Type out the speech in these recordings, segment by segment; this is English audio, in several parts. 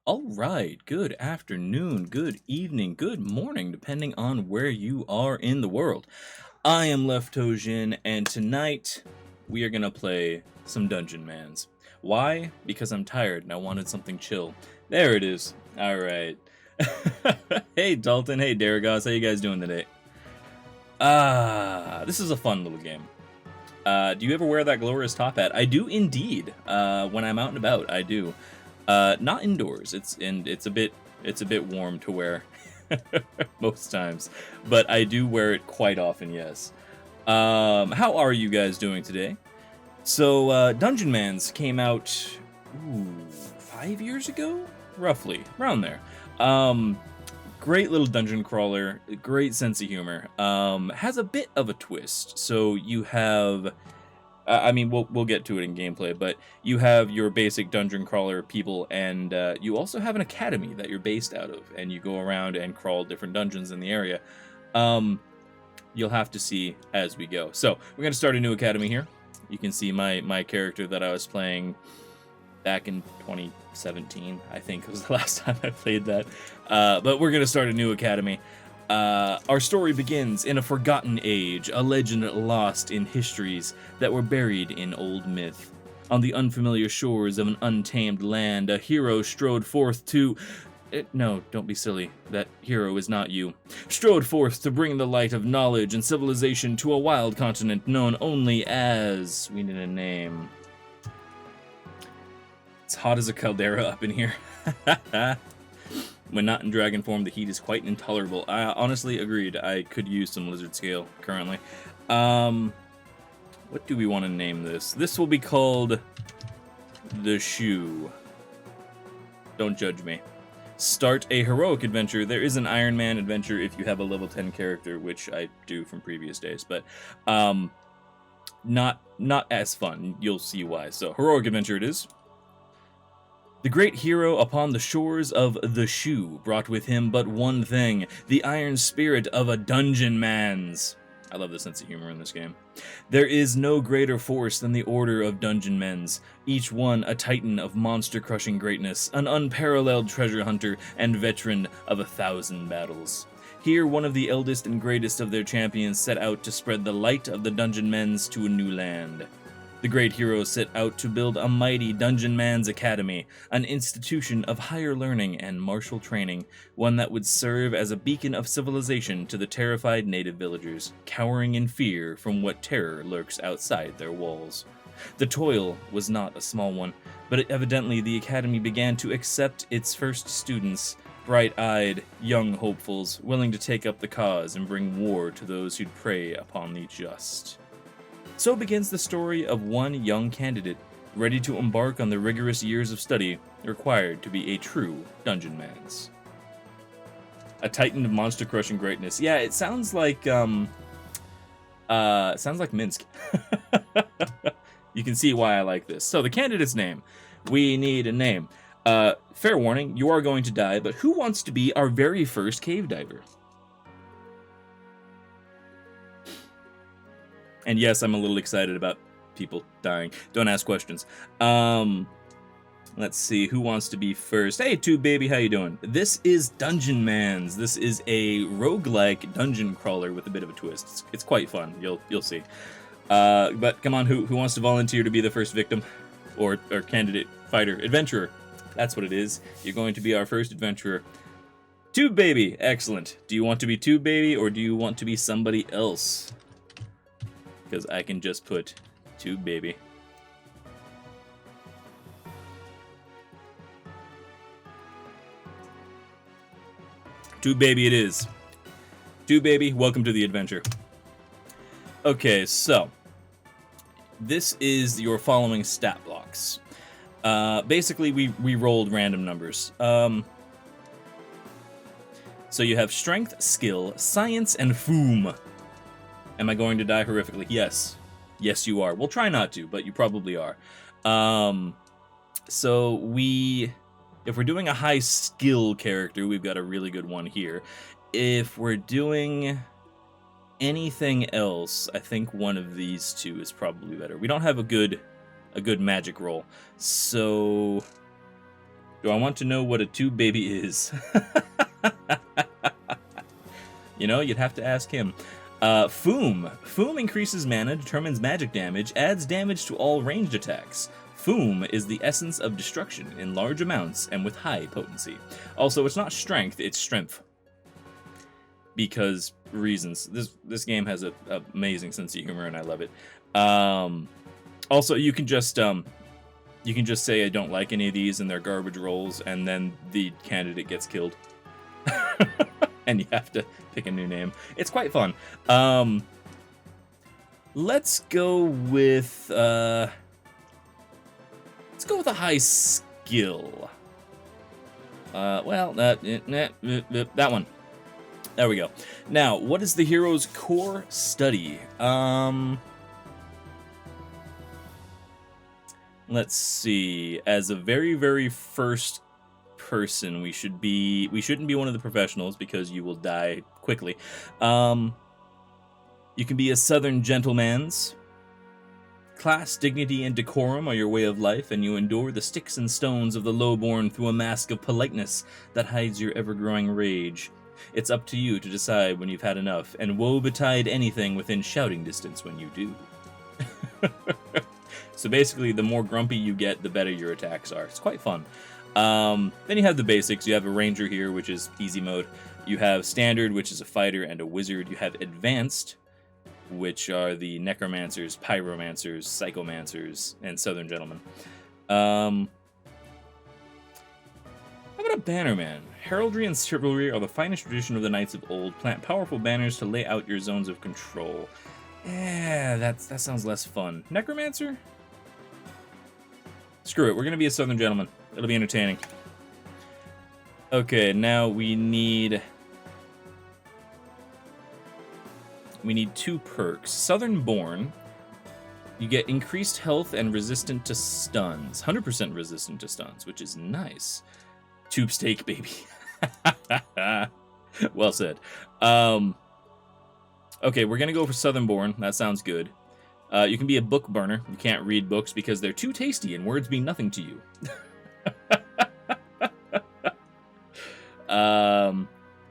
All right, good afternoon, good evening, good morning, depending on where you are in the world. I am LeftToeDjinn, and tonight we are going to play some Dungeonmans. Why? Because I'm tired and I wanted something chill. There it is. All right. Hey, Dalton. Hey, Daragos. How you guys doing today? This is a fun little game. Do you ever wear that glorious top hat? I do indeed. When I'm out and about, I do. Not indoors. It's a bit warm to wear most times, but I do wear it quite often. Yes. How are you guys doing today? So, Dungeonmans came out 5 years ago, roughly around there. Great little dungeon crawler, great sense of humor. Has a bit of a twist. So you have, I mean, we'll get to it in gameplay, but you have your basic dungeon crawler people, and you also have an academy that you're based out of, and you go around and crawl different dungeons in the area. You'll have to see as we go. So we're gonna start a new academy here. You can see my character that I was playing back in 2017, I think was the last time I played that. But we're gonna start a new academy. Our story begins in a forgotten age, a legend lost in histories that were buried in old myth. On the unfamiliar shores of an untamed land, a hero strode forth to... No, don't be silly. That hero is not you. Strode forth to bring the light of knowledge and civilization to a wild continent known only as... We need a name. It's hot as a caldera up in here. When not in dragon form, the heat is quite intolerable. I honestly agreed. I could use some lizard scale currently. What do we want to name this? This will be called the Shoe. Don't judge me. Start a heroic adventure. There is an Iron Man adventure if you have a level 10 character, which I do from previous days, but not as fun. You'll see why. So heroic adventure it is. The great hero upon the shores of the Shoe brought with him but one thing, the iron spirit of a Dungeonmans. I love the sense of humor in this game. There is no greater force than the Order of Dungeonmans, each one a titan of monster-crushing greatness, an unparalleled treasure hunter, and veteran of 1,000 battles. Here, one of the eldest and greatest of their champions set out to spread the light of the Dungeonmans to a new land. The great heroes set out to build a mighty Dungeonmans Academy, an institution of higher learning and martial training, one that would serve as a beacon of civilization to the terrified native villagers, cowering in fear from what terror lurks outside their walls. The toil was not a small one, but evidently the Academy began to accept its first students, bright-eyed, young hopefuls, willing to take up the cause and bring war to those who'd prey upon the just. So begins the story of one young candidate, ready to embark on the rigorous years of study required to be a true Dungeonmans. A titan of monster-crushing greatness. Yeah, it sounds like, Minsk. You can see why I like this. So the candidate's name. We need a name. Fair warning, you are going to die, but who wants to be our very first cave diver? And yes, I'm a little excited about people dying. Don't ask questions. Let's see, who wants to be first? Hey, baby, how you doing? This is Dungeonmans. This is a roguelike dungeon crawler with a bit of a twist. It's quite fun. You'll see. But come on, who wants to volunteer to be the first victim? Or candidate, fighter, adventurer. That's what it is. You're going to be our first adventurer. baby, excellent. Do you want to be baby, or do you want to be somebody else? Because I can just put baby. Baby it is. Baby, welcome to the adventure. Okay, so this is your following stat blocks. Basically, we rolled random numbers. So you have strength, skill, science, and foom. Am I going to die horrifically? Yes. Yes, you are. We'll try not to, but you probably are. So if we're doing a high skill character, we've got a really good one here. If we're doing anything else, I think one of these two is probably better. We don't have a good magic roll, so Do I want to know what a tube baby is? You know, you'd have to ask him. Foom. Foom increases mana, determines magic damage, adds damage to all ranged attacks. Foom is the essence of destruction in large amounts and with high potency. Also, it's not strength, it's strength. Because reasons. This game has an amazing sense of humor, and I love it. Also, you can just say I don't like any of these and they're garbage rolls, and then the candidate gets killed. And you have to pick a new name. It's quite fun. Let's go with a high skill. Well, that one. There we go. Now, what is the hero's core study? Let's see. As a very, very first person, we shouldn't be one of the professionals because you will die quickly. You can be a Southern Gentleman's. Class, dignity, and decorum are your way of life, and you endure the sticks and stones of the lowborn through a mask of politeness that hides your ever-growing rage. It's up to you to decide when you've had enough, and woe betide anything within shouting distance when you do. So basically, the more grumpy you get, the better your attacks are. It's quite fun. Then you have the basics. You have a ranger here, which is easy mode. You have standard, which is a fighter and a wizard. You have advanced, which are the necromancers, pyromancers, psychomancers, and southern gentlemen. How about a bannerman? Heraldry and chivalry are the finest tradition of the knights of old. Plant powerful banners to lay out your zones of control. Yeah, that sounds less fun. Necromancer? Screw it, we're gonna be a southern gentleman. It'll be entertaining. Okay, now we need 2 perks. Southern Born, you get increased health and resistant to stuns. 100% resistant to stuns, which is nice. Tube steak, baby. Well said. Okay, we're gonna go for Southern Born. That sounds good. You can be a book burner. You can't read books because they're too tasty and words mean nothing to you.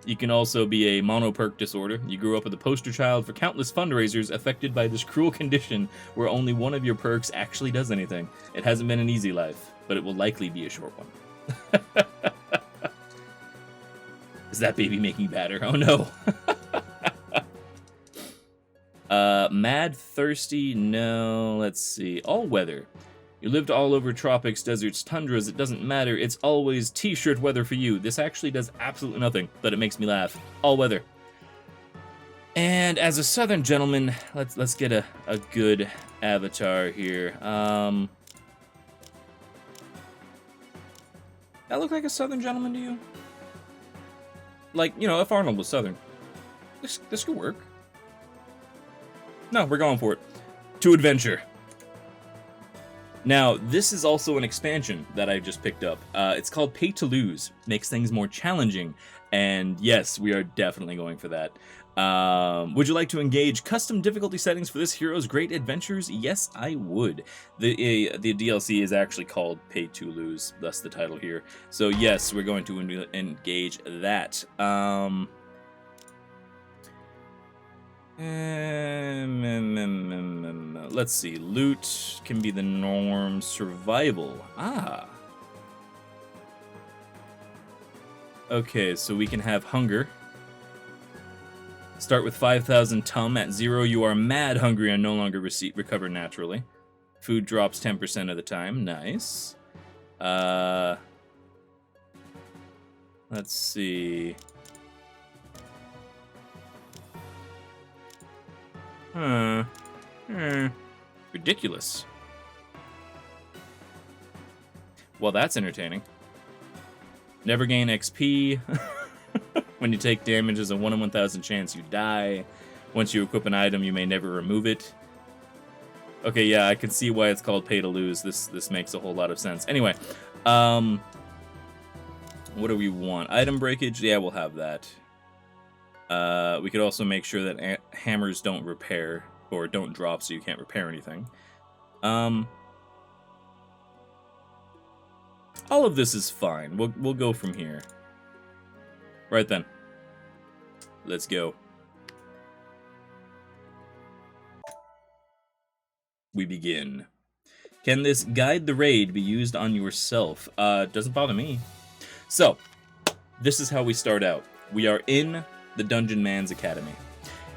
You can also be a mono-perk disorder. You grew up with a poster child for countless fundraisers affected by this cruel condition where only one of your perks actually does anything. It hasn't been an easy life, but it will likely be a short one. Is that baby making batter? Oh no. Mad Thirsty? No, let's see. All weather. You lived all over tropics, deserts, tundras, it doesn't matter. It's always t-shirt weather for you. This actually does absolutely nothing, but it makes me laugh. All weather. And as a southern gentleman, let's get a good avatar here. That look like a southern gentleman to you? Like, you know, if Arnold was southern. This could work. No, we're going for it. To adventure. Now, this is also an expansion that I just picked up. It's called Pay to Lose. Makes things more challenging. And yes, we are definitely going for that. Would you like to engage custom difficulty settings for this hero's great adventures? Yes, I would. The DLC is actually called Pay to Lose, thus the title here. So yes, we're going to engage that. Let's see. Loot can be the norm. Survival. Ah. Okay, so we can have hunger. Start with 5,000 tum. At 0, you are mad hungry and no longer recover naturally. Food drops 10% of the time. Nice. Let's see. Ridiculous. Well, that's entertaining. Never gain XP. When you take damage, there's a 1 in 1,000 chance you die. Once you equip an item, you may never remove it. Okay, yeah, I can see why it's called Pay to Lose. This makes a whole lot of sense. Anyway, what do we want? Item breakage? Yeah, we'll have that. We could also make sure that hammers don't repair or don't drop so you can't repair anything. All of this is fine. We'll go from here. Right then. Let's go. We begin. Can this guide the raid be used on yourself? Doesn't bother me. So, this is how we start out. We are in the Dungeonmans Academy.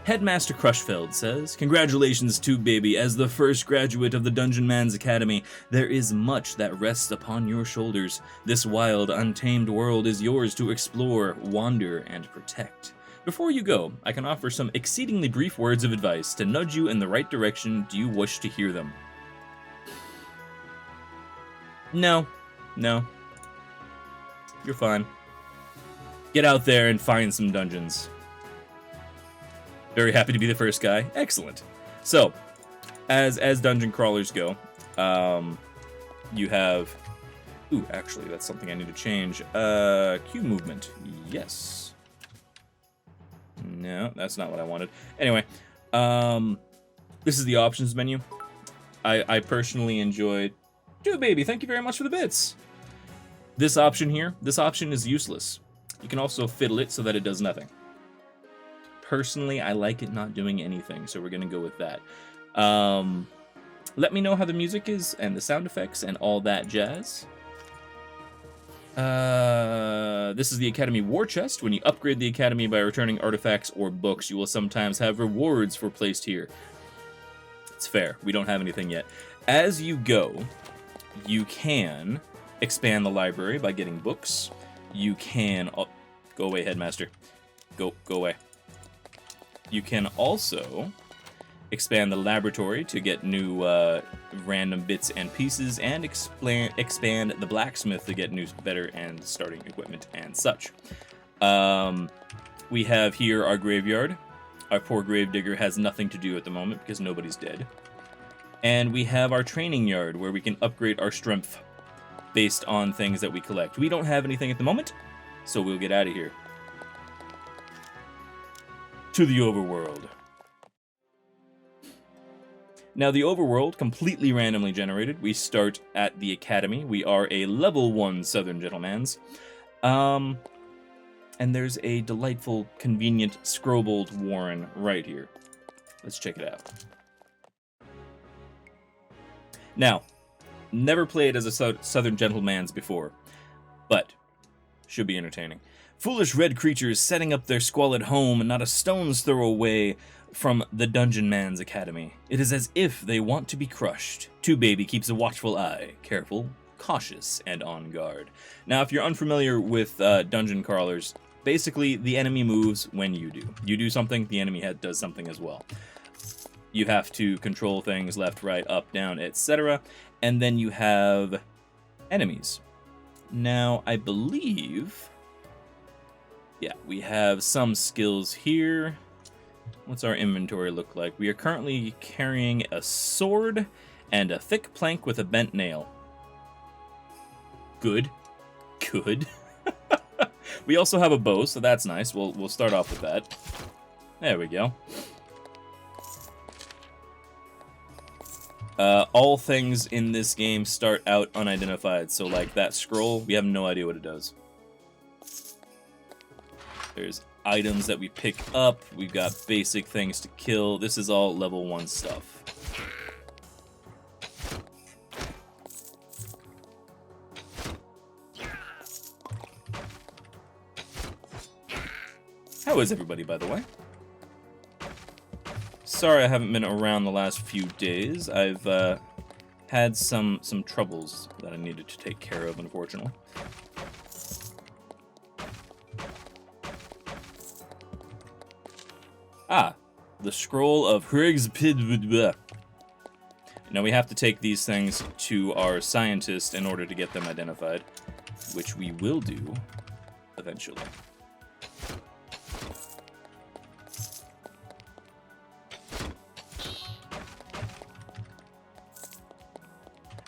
Headmaster Crushfeld says, "Congratulations, baby, as the first graduate of the Dungeonmans Academy. There is much that rests upon your shoulders. This wild, untamed world is yours to explore, wander, and protect. Before you go, I can offer some exceedingly brief words of advice to nudge you in the right direction. Do you wish to hear them?" No. You're fine. Get out there and find some dungeons. Very happy to be the first guy. Excellent. So, as dungeon crawlers go, you have... Ooh, actually, that's something I need to change. Q movement. Yes. No, that's not what I wanted. Anyway, this is the options menu. I personally enjoyed... baby, thank you very much for the bits. This option here, this option is useless. You can also fiddle it so that it does nothing. Personally, I like it not doing anything, so we're going to go with that. Let me know how the music is and the sound effects and all that jazz. This is the Academy War Chest. When you upgrade the Academy by returning artifacts or books, you will sometimes have rewards for placed here. It's fair. We don't have anything yet. As you go, you can expand the library by getting books. You can... Oh, go away, Headmaster. Go away. You can also expand the laboratory to get new random bits and pieces, and expand the blacksmith to get new, better, and starting equipment and such. We have here our graveyard. Our poor gravedigger has nothing to do at the moment because nobody's dead. And we have our training yard where we can upgrade our strength based on things that we collect. We don't have anything at the moment, so we'll get out of here. To the overworld. Now, the overworld, completely randomly generated. We start at the academy. We are a level 1 Southern Gentlemans. And there's a delightful, convenient Scrobold Warren right here. Let's check it out. Now, never played as a Southern Gentlemans before, but should be entertaining. Foolish red creatures setting up their squalid home not a stone's throw away from the Dungeonmans Academy. It is as if they want to be crushed. baby keeps a watchful eye, careful, cautious, and on guard. Now, if you're unfamiliar with dungeon crawlers, basically the enemy moves when you do. You do something, the enemy does something as well. You have to control things left, right, up, down, etc. And then you have enemies. Now, I believe... yeah, we have some skills here. What's our inventory look like? We are currently carrying a sword and a thick plank with a bent nail. Good. Good. We also have a bow, so that's nice. We'll start off with that. There we go. All things in this game start out unidentified, so like that scroll, we have no idea what it does. There's items that we pick up, we've got basic things to kill. This is all level 1 stuff. How is everybody, by the way? Sorry I haven't been around the last few days. I've had some troubles that I needed to take care of, unfortunately. Ah, the Scroll of Hrigspid. Now we have to take these things to our scientist in order to get them identified, which we will do eventually.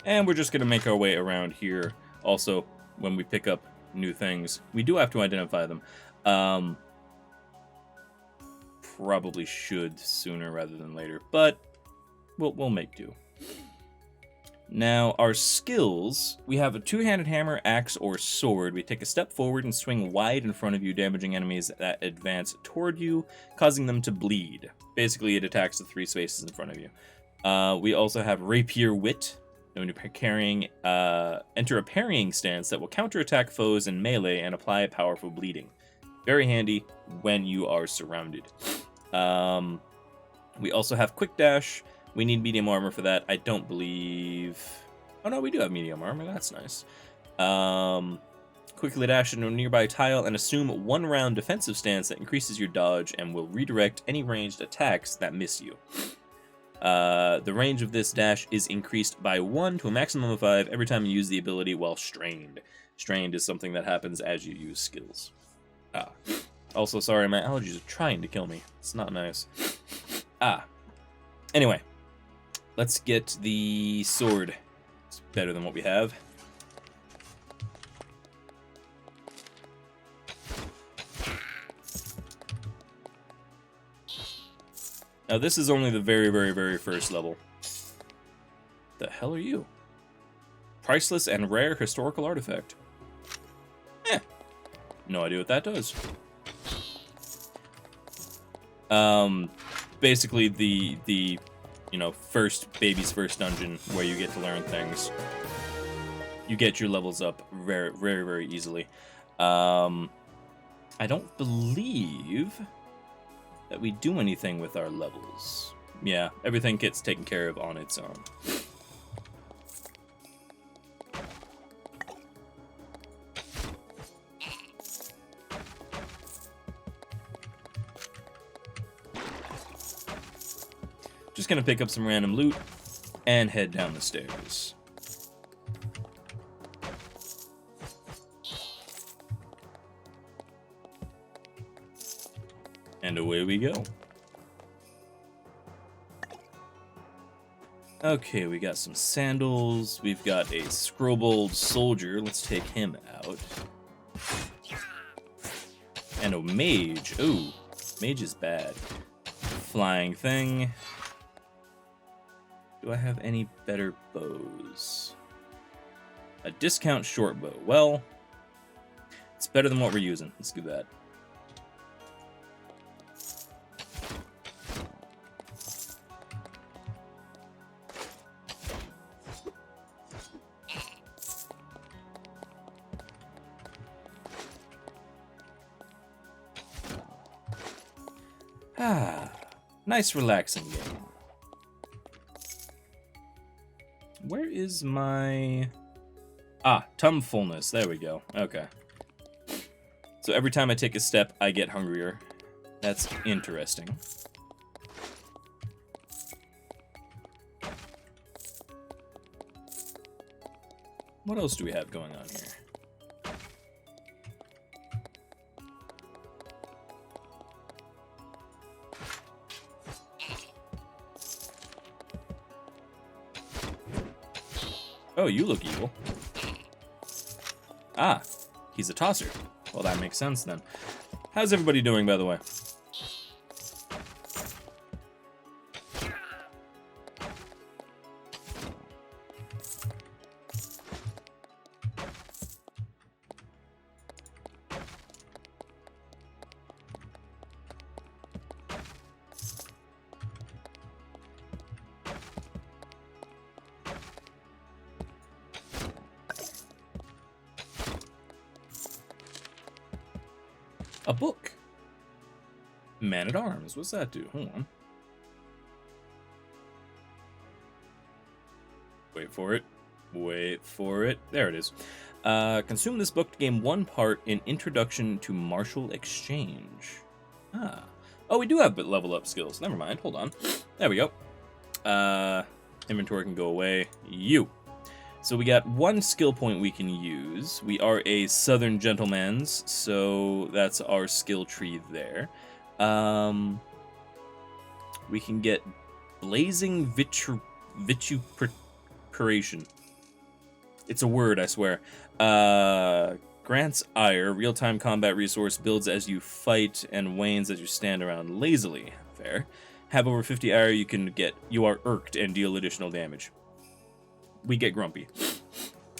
And we're just going to make our way around here. Also, when we pick up new things, we do have to identify them. Probably should sooner rather than later, but we'll make do. Now, our skills, we have a two-handed hammer, axe, or sword. We take a step forward and swing wide in front of you, damaging enemies that advance toward you, causing them to bleed. Basically, it attacks the 3 spaces in front of you. We also have rapier wit. When you're carrying, enter a parrying stance that will counterattack foes in melee and apply powerful bleeding. Very handy when you are surrounded. We also have quick dash. We need medium armor for that. I don't believe... Oh, no, we do have medium armor. That's nice. Quickly dash into a nearby tile and assume 1 round defensive stance that increases your dodge and will redirect any ranged attacks that miss you. The range of this dash is increased by 1 to a maximum of 5 every time you use the ability while strained. Strained is something that happens as you use skills. Also, sorry, my allergies are trying to kill me. It's not nice. Anyway. Let's get the sword. It's better than what we have. Now, this is only the very, very, very first level. The hell are you? Priceless and rare historical artifact. No idea what that does. Basically the baby's first dungeon where you get to learn things. You get your levels up very, very, very easily. I don't believe that we do anything with our levels. Yeah, everything gets taken care of on its own. Just gonna pick up some random loot and head down the stairs. And away we go. Okay, we got some sandals. We've got a Scrobold soldier. Let's take him out. And a mage. Ooh, mage is bad. Flying thing. Do I have any better bows? A discount short bow. Well, it's better than what we're using. Let's do that. Nice relaxing game. Where is my... Tumfulness. There we go. Okay. So every time I take a step, I get hungrier. That's interesting. What else do we have going on here? Oh, you look evil. Ah, he's a tosser. Well, that makes sense then. How's everybody doing, by the way? A book. Man-at-Arms. What's that do? Hold on. Wait for it. Wait for it. There it is. Consume this book to gain 1 part in Introduction to Martial Exchange. Oh, we do have level up skills. Never mind. Hold on. There we go. Inventory can go away. So we got 1 skill point we can use. We are a Southern Gentleman's, so that's our skill tree there. We can get Blazing Vituperation. It's a word, I swear. Grants ire, real-time combat resource, builds as you fight and wanes as you stand around lazily. Fair. Have over 50 ire, you are irked and deal additional damage. we get grumpy.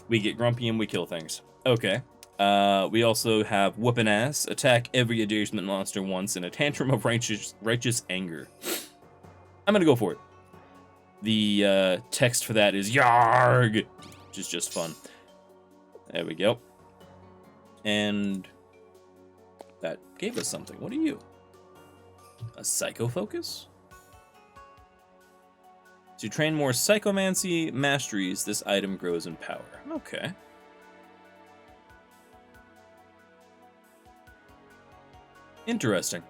We get grumpy and we kill things. Okay. We also have whoopin' ass. Attack every adjacent monster once in a tantrum of righteous anger. I'm gonna go for it. The text for that is YARG, which is just fun. There we go. And that gave us something. What are you? A Psycho Focus? To train more Psychomancy masteries, this item grows in power. Okay. Interesting.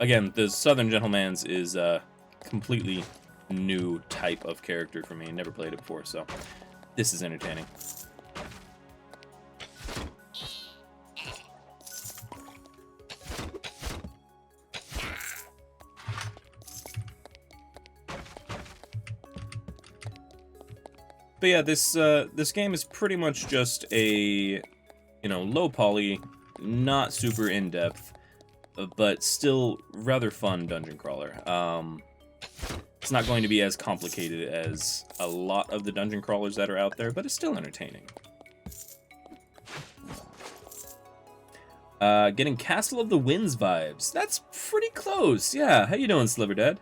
Again, the Southern Gentleman's is a completely new type of character for me. Never played it before, so this is entertaining. But yeah, this game is pretty much just a, low poly, not super in depth, but still rather fun dungeon crawler. It's not going to be as complicated as a lot of the dungeon crawlers that are out there, but it's still entertaining. Getting Castle of the Winds vibes. That's pretty close. Yeah, how you doing, Sliverdad?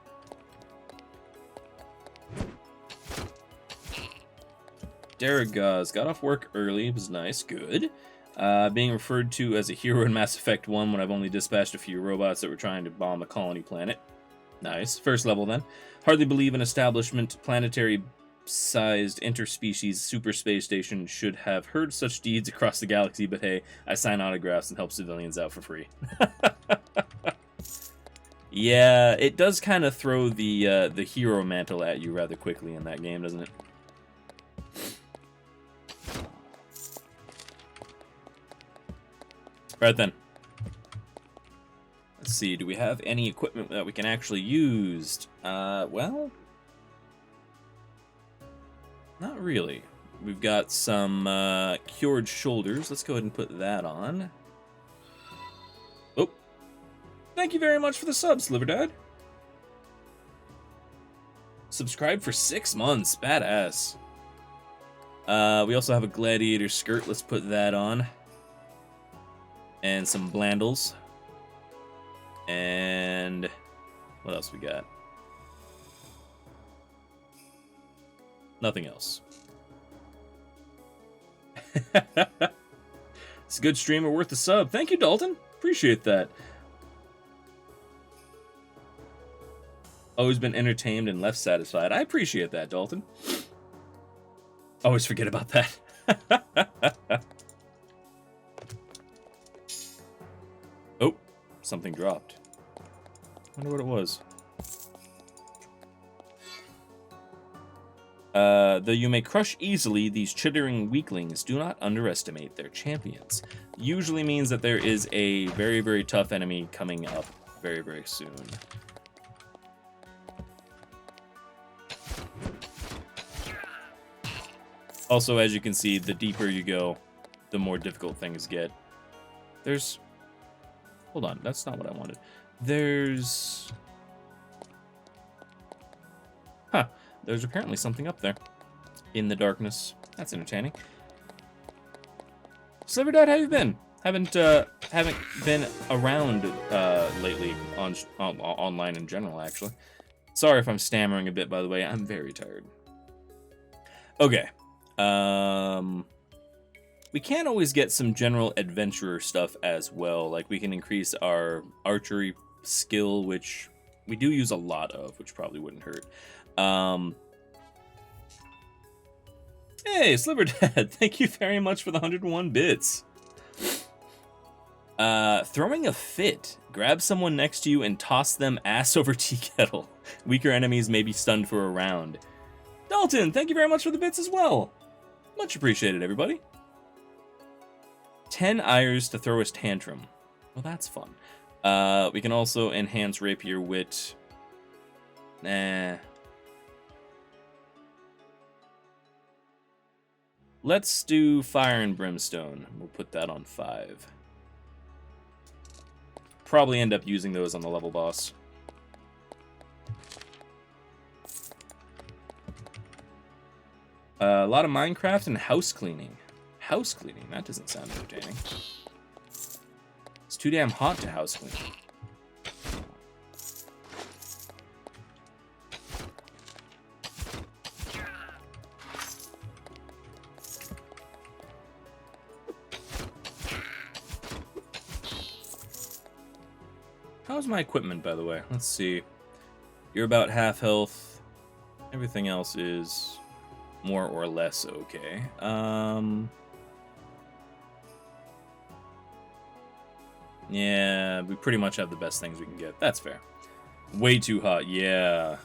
Daragaz got off work early. It was nice. Good. Being referred to as a hero in Mass Effect 1 when I've only dispatched a few robots that were trying to bomb a colony planet. Nice. First level, then. Hardly believe an establishment planetary-sized interspecies super space station should have heard such deeds across the galaxy, but hey, I sign autographs and help civilians out for free. Yeah, it does kind of throw the hero mantle at you rather quickly in that game, doesn't it? Right then. Let's see, do we have any equipment that we can actually use? Well, not really. We've got some cured shoulders. Let's go ahead and put that on. Oh, thank you very much for the sub, Sliverdad. Subscribe for 6 months. Badass. We also have a gladiator skirt. Let's put that on. And some blandles. And what else we got? Nothing else. It's a good streamer, worth the sub. Thank you, Dalton. Appreciate that. Always been entertained and left satisfied. I appreciate that, Dalton. Always forget about that. Oh, something dropped. Wonder what it was. Though you may crush easily, these chittering weaklings do not underestimate their champions. Usually means that there is a very, very tough enemy coming up very, very soon. Also, as you can see, the deeper you go, the more difficult things get. There's... Hold on, that's not what I wanted. There's... Huh. There's apparently something up there. In the darkness. That's entertaining. Sliverdad, how you been? Haven't been around lately online in general, actually. Sorry if I'm stammering a bit, by the way. I'm very tired. Okay. We can always get some general adventurer stuff as well. Like, we can increase our archery skill, which we do use a lot of, which probably wouldn't hurt. Hey, Sliverdad, thank you very much for the 101 bits. Throwing a fit. Grab someone next to you and toss them ass over tea kettle. Weaker enemies may be stunned for a round. Dalton, thank you very much for the bits as well. Much appreciated, everybody. 10 ires to throw his tantrum. Well, that's fun. We can also enhance rapier wit. Nah. Let's do fire and brimstone. We'll put that on 5. Probably end up using those on the level boss. A lot of Minecraft and house cleaning. House cleaning? That doesn't sound entertaining. It's too damn hot to house clean. How's my equipment, by the way? Let's see. You're about half health. Everything else is more or less okay. Yeah, we pretty much have the best things we can get. That's fair. Way too hot, yeah.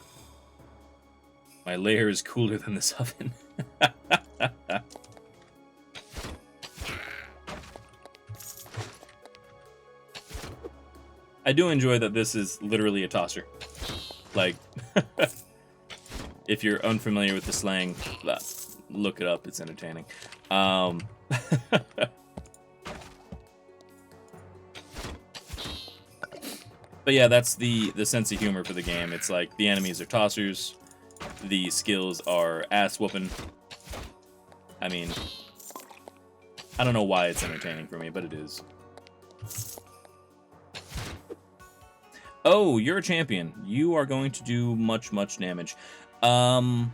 My lair is cooler than this oven. I do enjoy that this is literally a tosser. Like, if you're unfamiliar with the slang, look it up, it's entertaining. But yeah, that's the sense of humor for the game. It's like, the enemies are tossers, the skills are ass-whooping. I mean, I don't know why it's entertaining for me, but it is. Oh, you're a champion. You are going to do much, much damage. Let's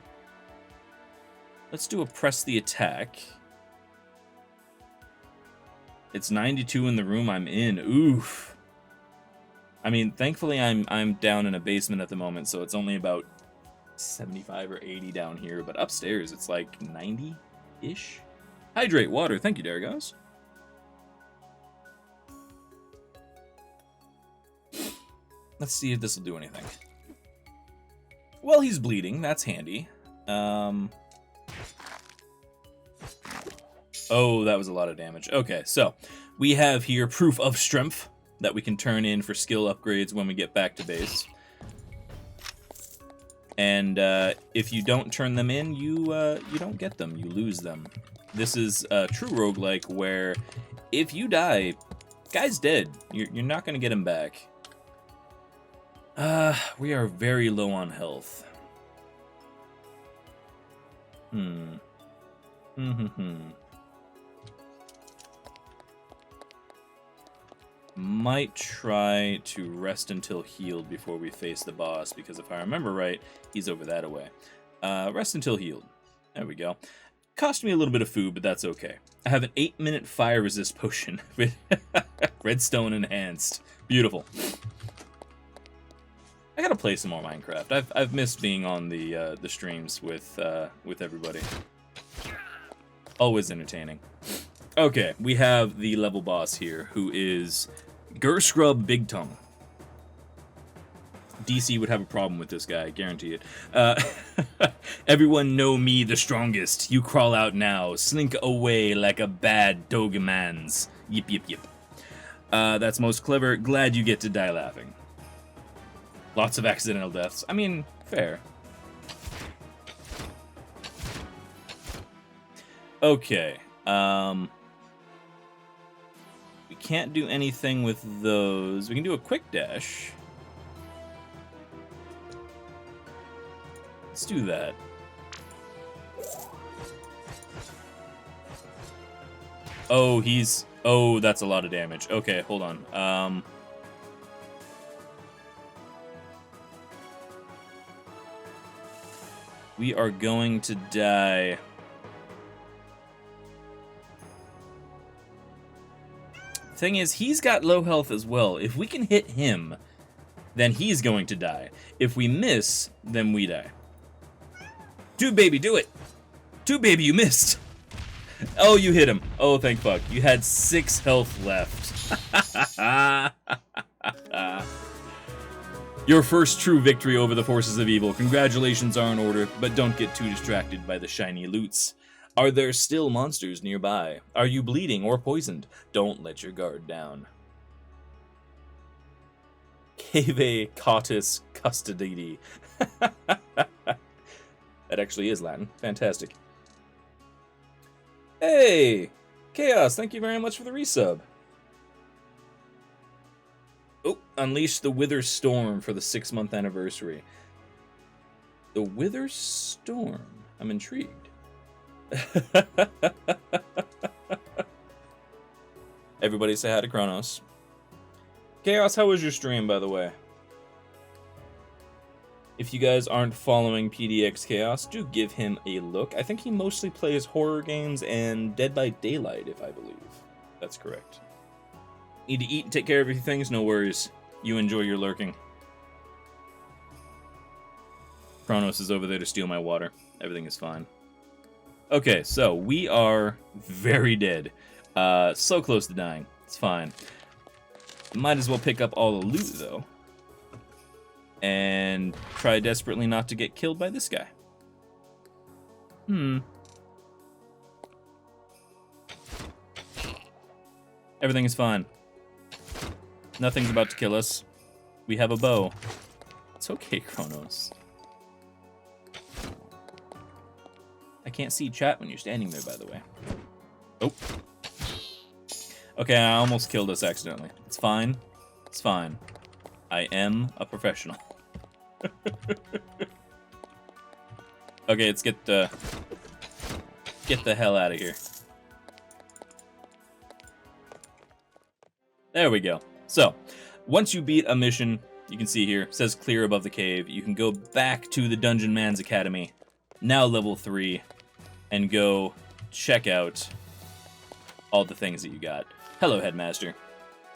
do a press the attack. It's 92 in the room I'm in. Oof. I mean, thankfully I'm down in a basement at the moment, so it's only about 75 or 80 down here, but upstairs it's like 90-ish. Hydrate water. Thank you, Daragos. Let's see if this will do anything. Well, he's bleeding. That's handy. Oh, that was a lot of damage. Okay, so we have here proof of strength that we can turn in for skill upgrades when we get back to base. And if you don't turn them in, you don't get them. You lose them. This is a true roguelike where if you die, guy's dead. You're not going to get him back. We are very low on health. Might try to rest until healed before we face the boss, because if I remember right, he's over that away. Rest until healed. There we go. Cost me a little bit of food, but that's okay. I have an 8-minute fire resist potion. Redstone enhanced. Beautiful. I gotta play some more Minecraft. I've missed being on the streams with everybody. Always entertaining. Okay, we have the level boss here, who is Gerscrub Big Tongue. DC would have a problem with this guy, I guarantee it. Everyone know me the strongest. You crawl out now. Slink away like a bad Dungeonmans. Yip, yip, yip. That's most clever. Glad you get to die laughing. Lots of accidental deaths. I mean, fair. Okay. We can't do anything with those. We can do a quick dash. Let's do that. Oh, he's... Oh, that's a lot of damage. Okay, hold on. We are going to die. Thing is, he's got low health as well. If we can hit him, then he's going to die. If we miss, then we die. Dude, baby, do it! Dude, baby, you missed! Oh, you hit him. Oh, thank fuck. You had 6 health left. Your first true victory over the forces of evil. Congratulations are in order, but don't get too distracted by the shiny loots. Are there still monsters nearby? Are you bleeding or poisoned? Don't let your guard down. Cave cautis custodidi. That actually is Latin. Fantastic. Hey! Chaos, thank you very much for the resub. Oh, unleash the Wither Storm for the 6-month anniversary. The Wither Storm. I'm intrigued. Everybody say hi to Kronos. Chaos, how was your stream, by the way? If you guys aren't following PDX Chaos, do give him a look. I think he mostly plays horror games and Dead by Daylight, if I believe. That's correct. Need to eat and take care of your things? No worries. You enjoy your lurking. Kronos is over there to steal my water. Everything is fine. Okay, so we are very dead. So close to dying. It's fine. Might as well pick up all the loot, though. And try desperately not to get killed by this guy. Everything is fine. Nothing's about to kill us. We have a bow. It's okay, Kronos. I can't see chat when you're standing there, by the way. Oh. Okay, I almost killed us accidentally. It's fine. It's fine. I am a professional. Okay, let's get the hell out of here. There we go. So, once you beat a mission, you can see here, it says clear above the cave. You can go back to the Dungeonmans Academy, now level 3, and go check out all the things that you got. Hello, Headmaster.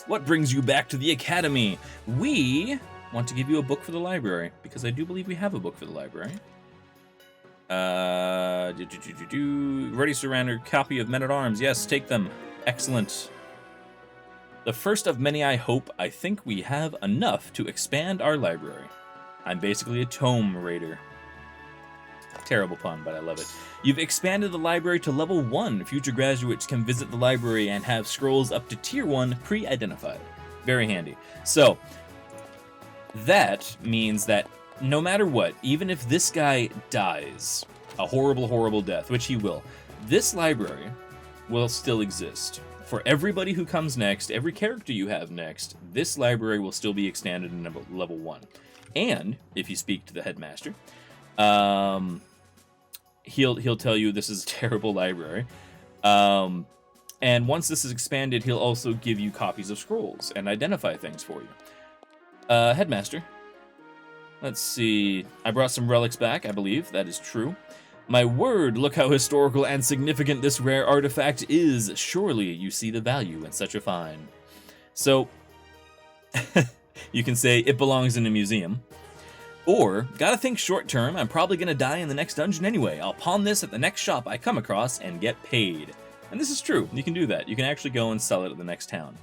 What brings you back to the Academy? We want to give you a book for the library, because I do believe we have a book for the library. Ready surrender, copy of Men-at-Arms. Yes, take them. Excellent. The first of many, I hope. I think we have enough to expand our library. I'm basically a tome raider. Terrible pun, but I love it. You've expanded the library to level 1. Future graduates can visit the library and have scrolls up to tier 1 pre-identified. Very handy. So, that means that no matter what, even if this guy dies, a horrible, horrible death, which he will, this library will still exist. For everybody who comes next, every character you have next, this library will still be expanded in level 1. And, if you speak to the headmaster, he'll tell you this is a terrible library. And once this is expanded, he'll also give you copies of scrolls and identify things for you. Headmaster. Let's see. I brought some relics back, I believe. That is true. My word, look how historical and significant this rare artifact is. Surely you see the value in such a find. So, you can say it belongs in a museum. Or, gotta think short term, I'm probably gonna die in the next dungeon anyway. I'll pawn this at the next shop I come across and get paid. And this is true. You can do that. You can actually go and sell it at the next town.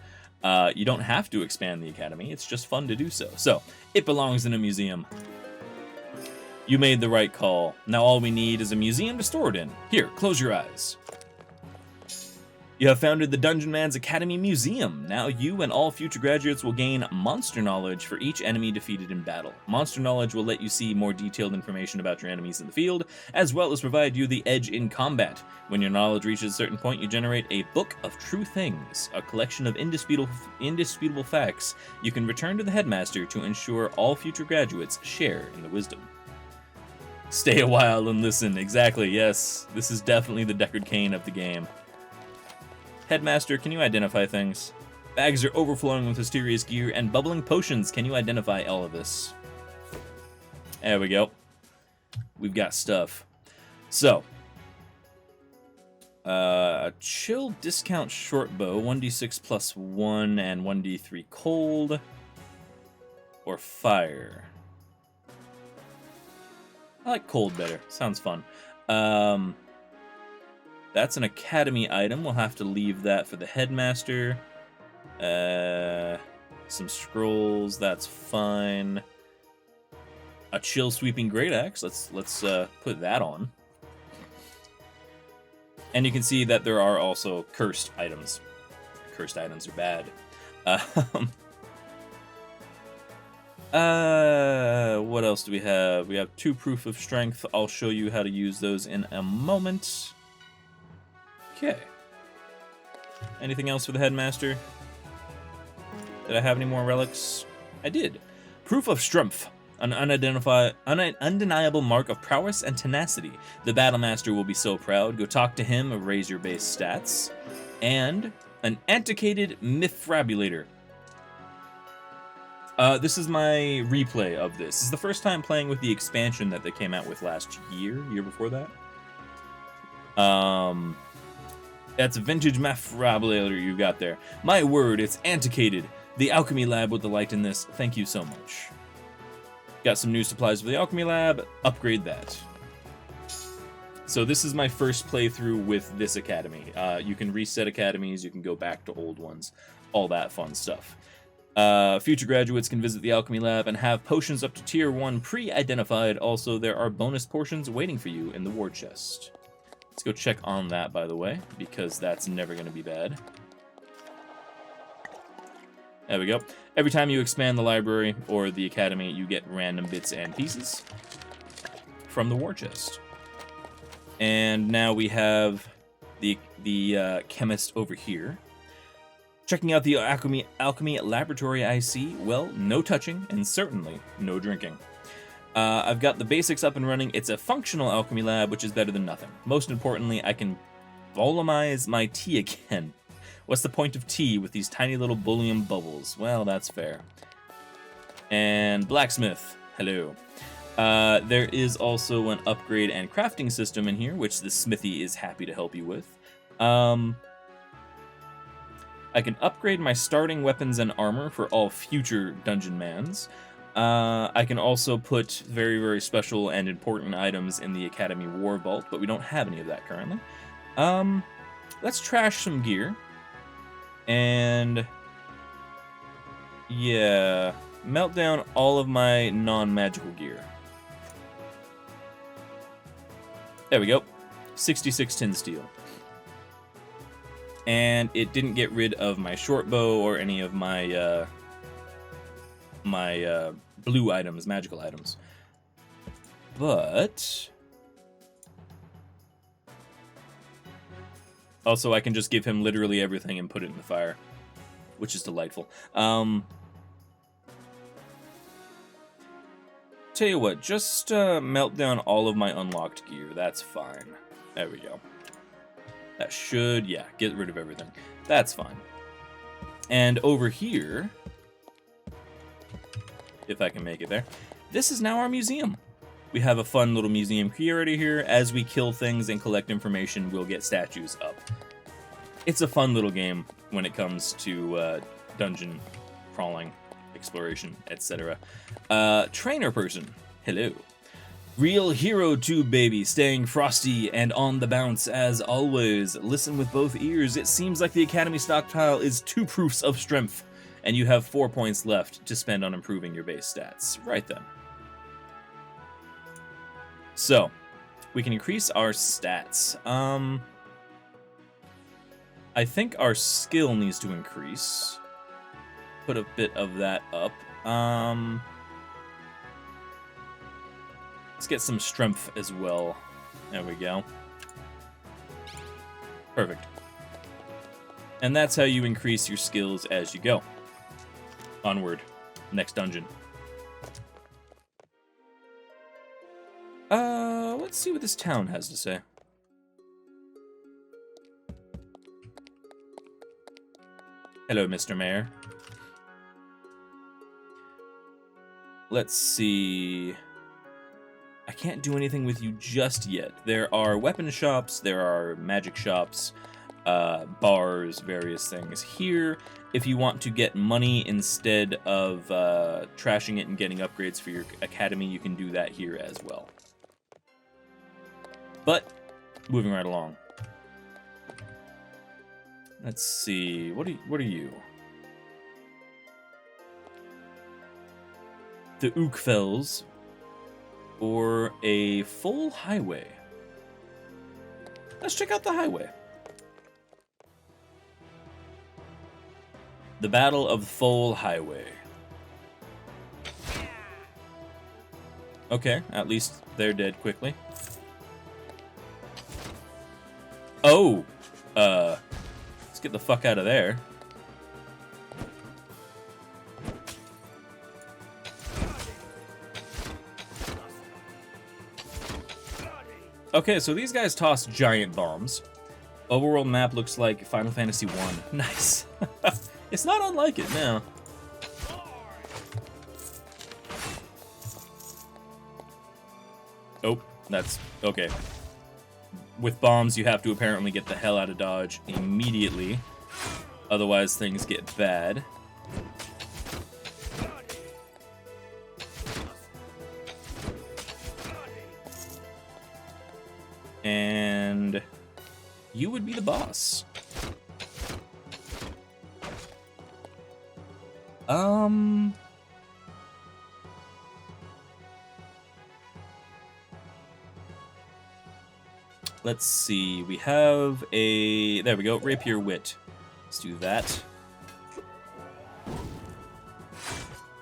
You don't have to expand the academy. It's just fun to do so. So, it belongs in a museum. You made the right call. Now all we need is a museum to store it in. Here, close your eyes. You have founded the Dungeonmans Academy Museum. Now you and all future graduates will gain monster knowledge for each enemy defeated in battle. Monster knowledge will let you see more detailed information about your enemies in the field, as well as provide you the edge in combat. When your knowledge reaches a certain point, you generate a Book of True Things, a collection of indisputable facts you can return to the headmaster to ensure all future graduates share in the wisdom. Stay a while and listen. Exactly, yes. This is definitely the Deckard Cain of the game. Headmaster, can you identify things? Bags are overflowing with mysterious gear and bubbling potions. Can you identify all of this? There we go. We've got stuff. So, chill discount short bow, 1d6 plus 1 and 1d3 cold, or fire. I like cold better. Sounds fun. That's an academy item. We'll have to leave that for the headmaster. Some scrolls. That's fine. A chill sweeping great axe. Let's put that on. And you can see that there are also cursed items. Cursed items are bad. What else do we have? We have 2 proof of strength. I'll show you how to use those in a moment. Okay. Anything else for the headmaster? Did I have any more relics? I did. Proof of strength. An undeniable mark of prowess and tenacity. The Battlemaster will be so proud. Go talk to him, raise your base stats. And an Antiquated Mifrabulator. This is my replay of this. This is the first time playing with the expansion that they came out with last year before that. That's a vintage Mifrabulator you got there. My word, it's antiquated. The Alchemy Lab with the light in this. Thank you so much. Got some new supplies for the Alchemy Lab. Upgrade that. So this is my first playthrough with this academy. You can reset academies, you can go back to old ones, all that fun stuff. Future graduates can visit the Alchemy Lab and have potions up to tier 1 pre-identified. Also, there are bonus portions waiting for you in the war chest. Let's go check on that, by the way, because that's never going to be bad. There we go. Every time you expand the library or the academy, you get random bits and pieces from the war chest. And now we have the chemist over here. Checking out the alchemy laboratory, I see. Well, no touching and certainly no drinking. I've got the basics up and running. It's a functional alchemy lab, which is better than nothing. Most importantly, I can volumize my tea again. What's the point of tea with these tiny little bullion bubbles? Well, that's fair. And blacksmith, hello. There is also an upgrade and crafting system in here, which the smithy is happy to help you with. I can upgrade my starting weapons and armor for all future Dungeonmans. I can also put very, very special and important items in the Academy War Vault, but we don't have any of that currently. Let's trash some gear. And yeah, melt down all of my non-magical gear. There we go. 66 tin steel. And it didn't get rid of my short bow or any of my blue items, magical items. But also I can just give him literally everything and put it in the fire, which is delightful. Tell you what, just melt down all of my unlocked gear. That's fine. There we go. That should, yeah, get rid of everything. That's fine. And over here, if I can make it there, this is now our museum. We have a fun little museum curator here. As we kill things and collect information, we'll get statues up. It's a fun little game when it comes to dungeon crawling, exploration, etc. Trainer person, hello. Real hero tube baby, staying frosty and on the bounce as always. Listen with both ears. It seems like the Academy stockpile is 2 proofs of strength, and you have 4 points left to spend on improving your base stats. Right then. So, we can increase our stats. I think our skill needs to increase. Put a bit of that up. Let's get some strength as well. There we go. Perfect. And that's how you increase your skills as you go. Onward. Next dungeon. Let's see what this town has to say. Hello, Mr. Mayor. Let's see. I can't do anything with you just yet. There are weapon shops, there are magic shops, bars, various things. Here, if you want to get money instead of trashing it and getting upgrades for your academy, you can do that here as well. But, moving right along. Let's see, what are you? The Ookfells, or a full highway. Let's check out the highway. The Battle of Full Highway. Okay, at least they're dead quickly. Oh! Let's get the fuck out of there. Okay, so these guys toss giant bombs. Overworld map looks like Final Fantasy 1. Nice. It's not unlike it, no. Oh, that's okay. With bombs, you have to apparently get the hell out of dodge immediately. Otherwise, things get bad. And you would be the boss. Let's see. We have a... There we go. Rapier Wit. Let's do that.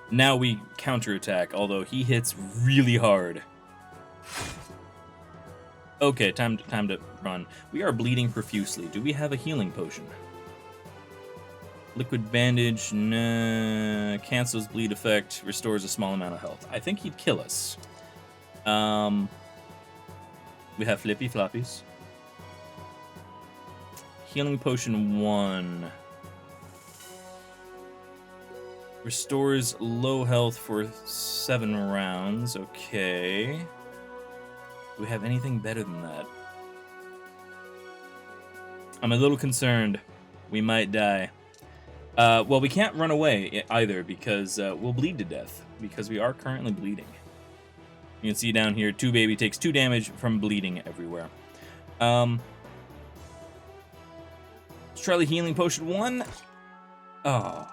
Now we counterattack, although he hits really hard. Okay, time to run. We are bleeding profusely. Do we have a healing potion? Liquid bandage, nah, cancels bleed effect, restores a small amount of health. I think he'd kill us. We have flippy floppies. Healing potion 1. Restores low health for 7 rounds. Okay. Do we have anything better than that? I'm a little concerned. We might die. Well, we can't run away either because we'll bleed to death because we are currently bleeding. You can see down here, 2Baby takes 2 damage from bleeding everywhere. Let's try the healing potion 1. Oh.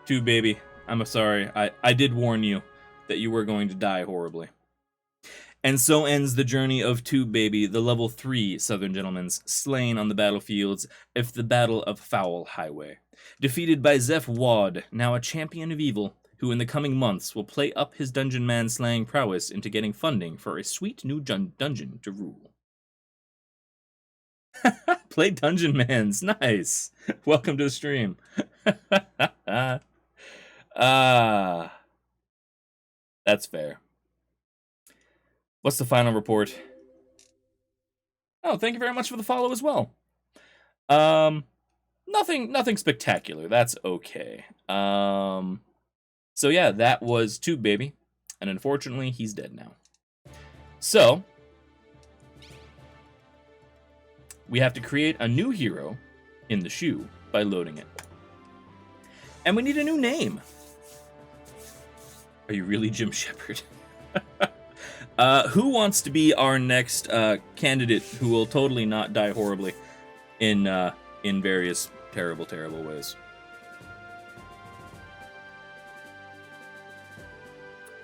2Baby, I'm sorry. I did warn you that you were going to die horribly. And so ends the journey of 2Baby, the level 3 Southern Gentleman's, slain on the battlefields of the Battle of Foul Highway. Defeated by Zeph Wad, now a champion of evil, who in the coming months will play up his Dungeonman slaying prowess into getting funding for a sweet new dungeon to rule. Play Dungeonmans, nice! Welcome to the stream. That's fair. What's the final report? Oh, thank you very much for the follow as well. Nothing spectacular. That's okay. So yeah, that was 2Baby, and unfortunately, he's dead now. So we have to create a new hero in the shoe by loading it, and we need a new name. Are you really Jim Shepard? Who wants to be our next candidate who will totally not die horribly in various terrible ways?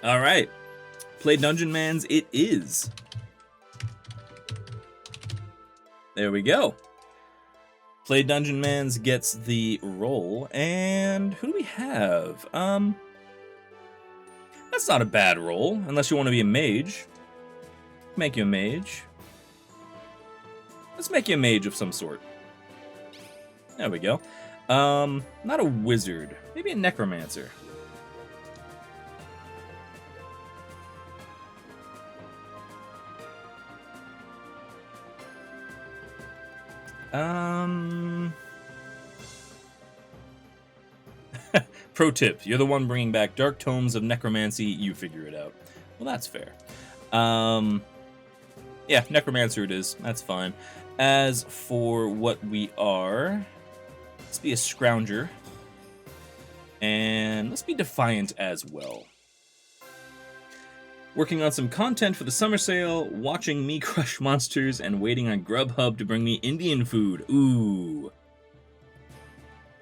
All right, play Dungeonmans it is. There we go. Play Dungeonmans gets the role, and who do we have? That's not a bad role, unless you want to be a mage. Make you a mage. Let's make you a mage of some sort. There we go. Not a wizard. Maybe a necromancer. Pro tip, you're the one bringing back Dark Tomes of Necromancy, you figure it out. Well, that's fair. Yeah, Necromancer it is. That's fine. As for what we are, let's be a Scrounger. And let's be Defiant as well. Working on some content for the summer sale, watching me crush monsters, and waiting on Grubhub to bring me Indian food. Ooh.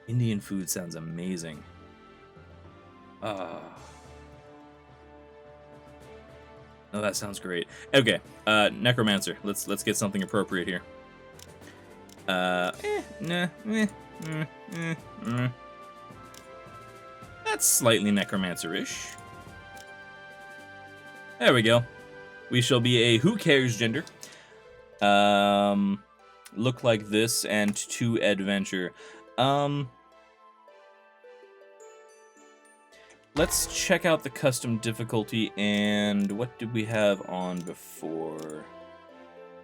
Indian food sounds amazing. Oh, that sounds great. Okay, Necromancer. Let's get something appropriate here. That's slightly Necromancer-ish. There we go. We shall be a who cares gender. Look like this and to adventure. Let's check out the custom difficulty, and what did we have on before?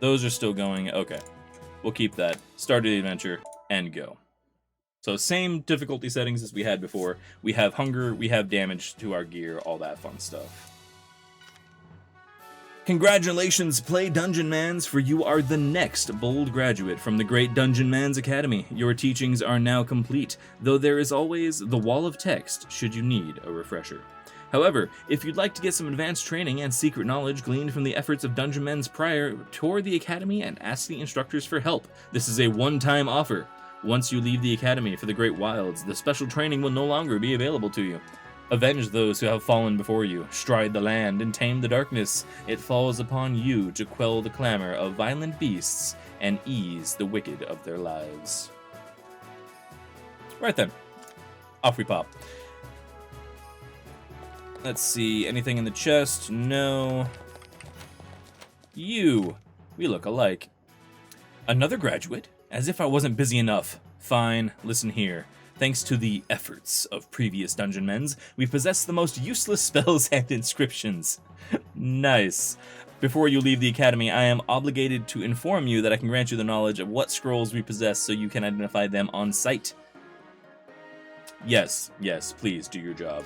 Those are still going. Okay. We'll keep that. Start the adventure and go. So same difficulty settings as we had before. We have hunger, we have damage to our gear, all that fun stuff. Congratulations, Play Dungeonmans, for you are the next bold graduate from the great Dungeonmans Academy. Your teachings are now complete, though there is always the wall of text should you need a refresher. However, if you'd like to get some advanced training and secret knowledge gleaned from the efforts of Dungeonmans prior, tour the Academy and ask the instructors for help. This is a one-time offer. Once you leave the Academy for the Great Wilds, the special training will no longer be available to you. Avenge those who have fallen before you, stride the land, and tame the darkness. It falls upon you to quell the clamor of violent beasts and ease the wicked of their lives. Right then. Off we pop. Let's see, anything in the chest? No. You. We look alike. Another graduate? As if I wasn't busy enough. Fine, listen here. Thanks to the efforts of previous Dungeonmans, we possess the most useless spells and inscriptions. Nice. Before you leave the Academy, I am obligated to inform you that I can grant you the knowledge of what scrolls we possess so you can identify them on sight. Yes, please do your job.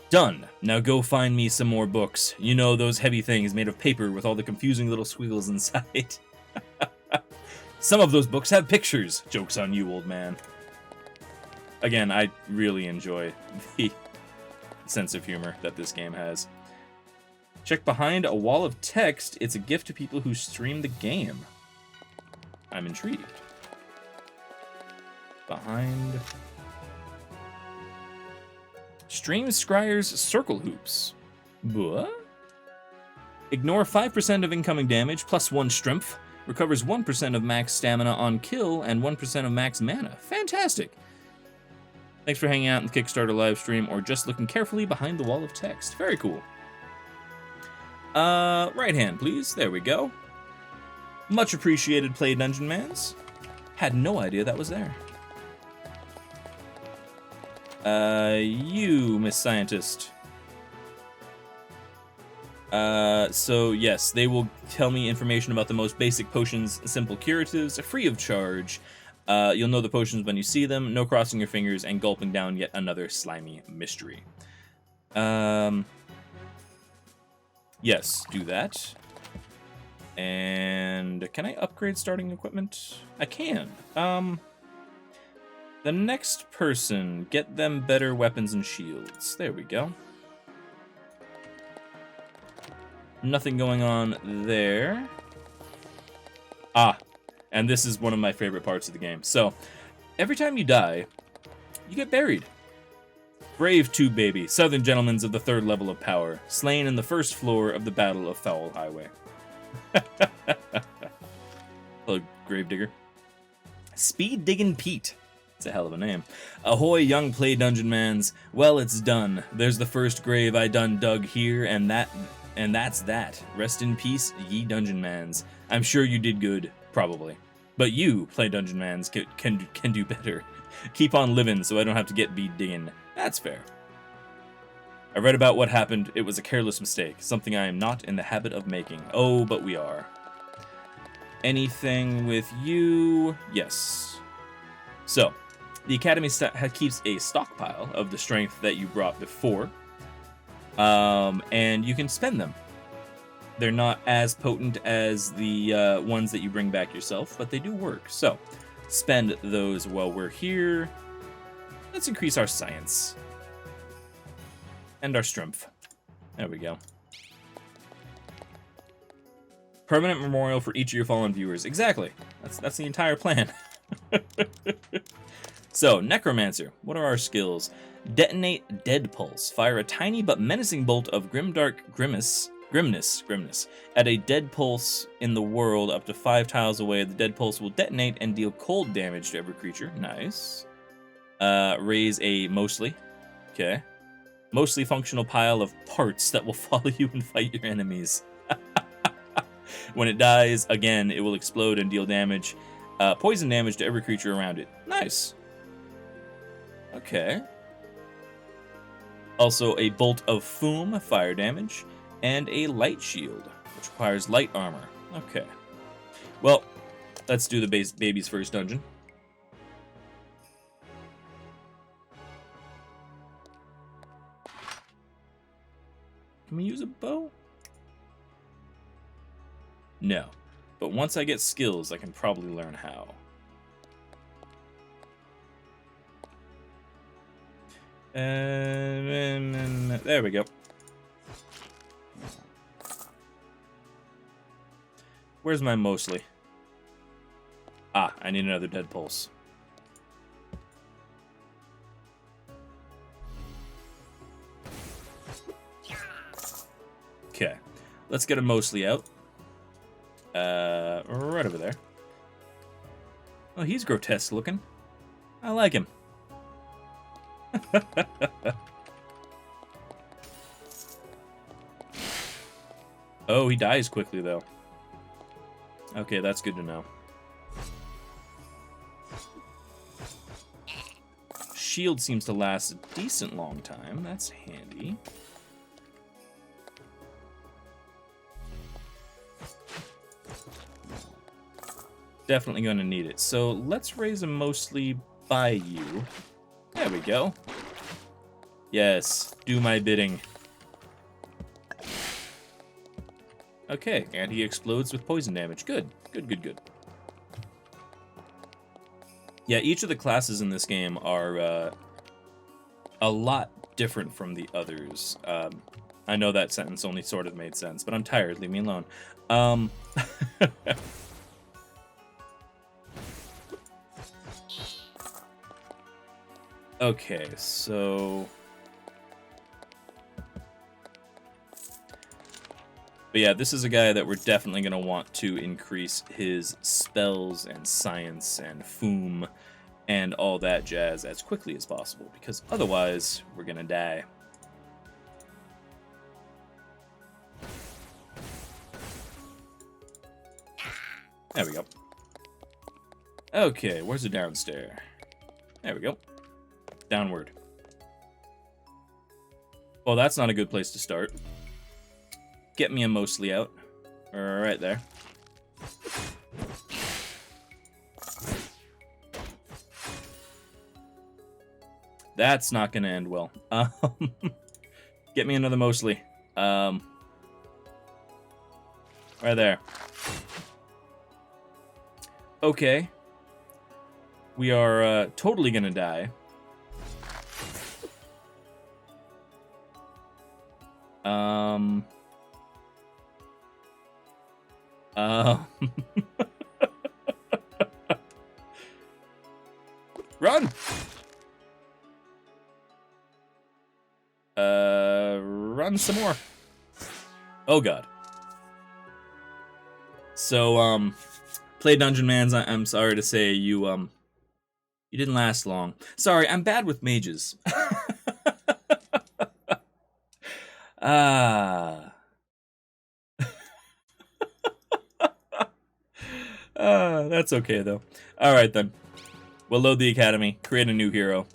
Done. Now go find me some more books. You know, those heavy things made of paper with all the confusing little squiggles inside. Some of those books have pictures. Joke's on you, old man. Again, I really enjoy the sense of humor that this game has. Check behind a wall of text. It's a gift to people who stream the game. I'm intrigued. Behind... Stream Scryer's Circle Hoops. What? Ignore 5% of incoming damage, plus 1 strength. Recovers 1% of max stamina on kill and 1% of max mana. Fantastic! Thanks for hanging out in the Kickstarter live stream or just looking carefully behind the wall of text. Very cool. Right hand, please. There we go. Much appreciated, Play Dungeonmans. Had no idea that was there. You, Miss Scientist. So yes, they will tell me information about the most basic potions, simple curatives, free of charge. You'll know the potions when you see them, no crossing your fingers, and gulping down yet another slimy mystery. Yes, do that. And can I upgrade starting equipment? I can. The next person, get them better weapons and shields. There we go. Nothing going on there. Ah, and this is one of my favorite parts of the game. So, every time you die, you get buried. Brave tube baby, southern gentlemen of the 3rd level of power, slain in the 1st floor of the Battle of Foul Highway. Hello, Gravedigger. Speed Diggin' Pete. It's a hell of a name. Ahoy, young Play Dungeonmans. Well, it's done. There's the first grave I done dug here, and that's that. Rest in peace, ye Dungeonmans. I'm sure you did good, probably. But you, Play Dungeonmans, can do better. Keep on living so I don't have to get beat digging. That's fair. I read about what happened. It was a careless mistake, something I am not in the habit of making. Oh, but we are. Anything with you? Yes. So, the Academy keeps a stockpile of the strength that you brought before. And you can spend them. They're not as potent as the ones that you bring back yourself, but they do work. So, spend those while we're here. Let's increase our science. And our strength. There we go. Permanent memorial for each of your fallen viewers. Exactly. That's the entire plan. So, Necromancer. What are our skills? Detonate Dead Pulse. Fire a tiny but menacing bolt of grimdark grimness at a dead pulse in the world up to 5 tiles away. The dead pulse will detonate and deal cold damage to every creature. Nice. Raise a mostly. Okay. Mostly functional pile of parts that will follow you and fight your enemies. When it dies, again, it will explode and deal damage. Poison damage to every creature around it. Nice. Okay. Also, a bolt of foom, fire damage, and a light shield. which requires light armor. Okay. Well, let's do the baby's first dungeon. Can we use a bow? No. But once I get skills, I can probably learn how. There we go. Where's my mostly? Ah, I need another dead pulse. Okay, let's get a mostly out. Right over there. Oh, he's grotesque looking. I like him. Oh, he dies quickly, though. Okay, that's good to know. Shield seems to last a decent long time. That's handy. Definitely going to need it. So let's raise him mostly by you. There we go. Yes, do my bidding. Okay, and he explodes with poison damage. Good, good, good, good. Yeah, each of the classes in this game are a lot different from the others. I know that sentence only sort of made sense, but I'm tired. Leave me alone. Okay, so... But yeah, this is a guy that we're definitely going to want to increase his spells and science and foom and all that jazz as quickly as possible, because otherwise we're going to die. There we go. Okay, where's the downstairs? There we go. Downward. Well, that's not a good place to start. Get me a mostly out. Right there. That's not going to end well. Get me another mostly. Right there. Okay. We are totally going to die. Run! Run some more. Oh god. So, play Dungeonmans. I'm sorry to say you didn't last long. Sorry, I'm bad with mages. That's okay, though. Alright, then. We'll load the academy, create a new hero,